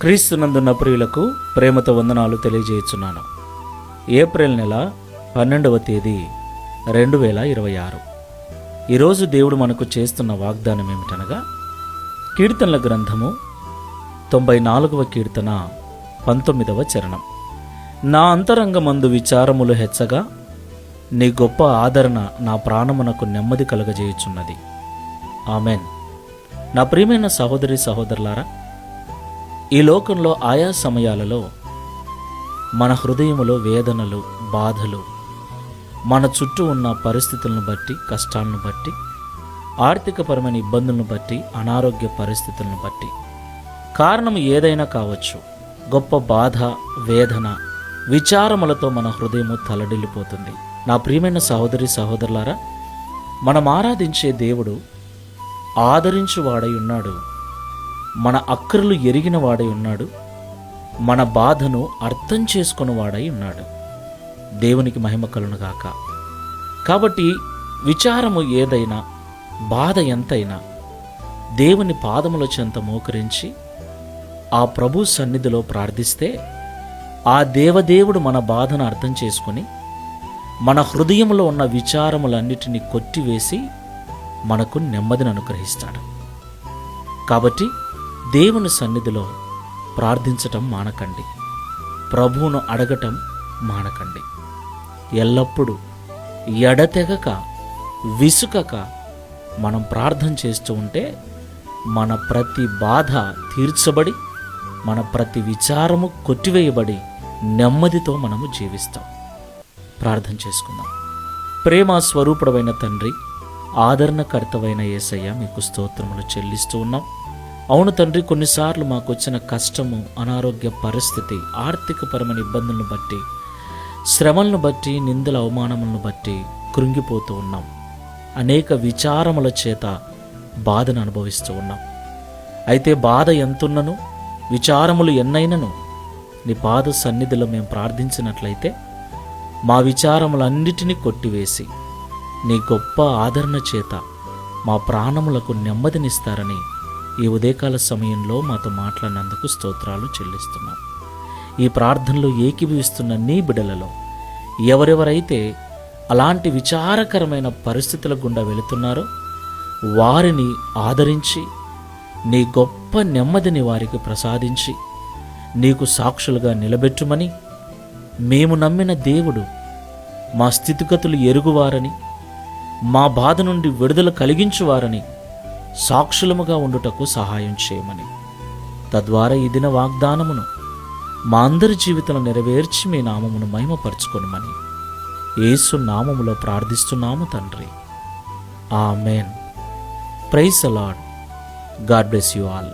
క్రీస్తునందున్న ప్రియులకు ప్రేమతో వందనాలు తెలియజేయుచున్నాను. ఏప్రిల్ నెల 12వ తేదీ 2026. ఈరోజు దేవుడు మనకు చేస్తున్న వాగ్దానం ఏమిటనగా, కీర్తనల గ్రంథము 94వ కీర్తన 19వ చరణం. నా అంతరంగమందు విచారములు హెచ్చగా, నీ గొప్ప ఆదరణ నా ప్రాణమునకు నెమ్మది కలుగజేయుచున్నది. ఆమెన్. నా ప్రియమైన సహోదరి సహోదరులారా, ఈ లోకంలో ఆయా సమయాలలో మన హృదయములో వేదనలు, బాధలు, మన చుట్టూ ఉన్న పరిస్థితులను బట్టి, కష్టాలను బట్టి, ఆర్థికపరమైన ఇబ్బందులను బట్టి, అనారోగ్య పరిస్థితులను బట్టి, కారణం ఏదైనా కావచ్చు, గొప్ప బాధ, వేదన, విచారములతో మన హృదయము తలడిల్లిపోతుంది. నా ప్రియమైన సహోదరి సహోదరులారా, మనం ఆరాధించే దేవుడు ఆదరించువాడై ఉన్నాడు. మన అక్కర్లు ఎరిగిన వాడై ఉన్నాడు. మన బాధను అర్థం చేసుకున్నవాడై ఉన్నాడు. దేవునికి మహిమ కలుగునుగాక. కాబట్టి విచారము ఏదైనా, బాధ ఎంతైనా దేవుని పాదముల చెంత మోకరించి ఆ ప్రభు సన్నిధిలో ప్రార్థిస్తే, ఆ దేవదేవుడు మన బాధను అర్థం చేసుకుని మన హృదయంలో ఉన్న విచారములన్నిటినీ కొట్టివేసి మనకు నెమ్మదిని అనుగ్రహిస్తాడు. కాబట్టి దేవుని సన్నిధిలో ప్రార్థించటం మానకండి. ప్రభువును అడగటం మానకండి. ఎల్లప్పుడూ ఎడతెగక, విసుకక మనం ప్రార్థన చేస్తూ ఉంటే మన ప్రతి బాధ తీర్చబడి, మన ప్రతి విచారము కొట్టివేయబడి నెమ్మదితో మనము జీవిస్తాం. ప్రార్థన చేసుకుందాం. ప్రేమ స్వరూపుడమైన తండ్రి, ఆదరణకర్తవైన యేసయ్య, మీకు స్తోత్రములు చెల్లిస్తూ ఉన్నాం. అవును తండ్రి, కొన్నిసార్లు మాకు వచ్చిన కష్టము, అనారోగ్య పరిస్థితి, ఆర్థికపరమైన ఇబ్బందులను బట్టి, శ్రమలను బట్టి, నిందల అవమానములను బట్టి కృంగిపోతూ ఉన్నాం. అనేక విచారముల చేత బాధను అనుభవిస్తూ ఉన్నాం. అయితే బాధ ఎంతున్నను, విచారములు ఎన్నైనను నీ పాద సన్నిధిలో మేము ప్రార్థించినట్లయితే మా విచారములన్నిటినీ కొట్టివేసి నీ గొప్ప ఆదరణ చేత మా ప్రాణములకు నెమ్మదినిస్తారని ఈ ఉదయకాల సమయంలో మాతో మాట్లాడినందుకు స్తోత్రాలు చెల్లిస్తున్నాం. ఈ ప్రార్థనలో ఏకీభవిస్తున్న నీ బిడ్డలలో ఎవరెవరైతే అలాంటి విచారకరమైన పరిస్థితుల గుండా వెళుతున్నారో వారిని ఆదరించి నీ గొప్ప నెమ్మదిని వారికి ప్రసాదించి నీకు సాక్షులుగా నిలబెట్టుమని, మేము నమ్మిన దేవుడు మా స్థితిగతులు ఎరుగువారని, మా బాధ నుండి విడుదల కలిగించువారని సాక్షులముగా ఉండుటకు సహాయం చేయమని, తద్వారా ఈ దిన వాగ్దానమును మా అందరి జీవితంలో నెరవేర్చి మీ నామమును మహిమపరచుకొనుమని యేసు నామములో ప్రార్థిస్తున్నాము తండ్రి. ఆమేన్. Praise the Lord. God bless you all.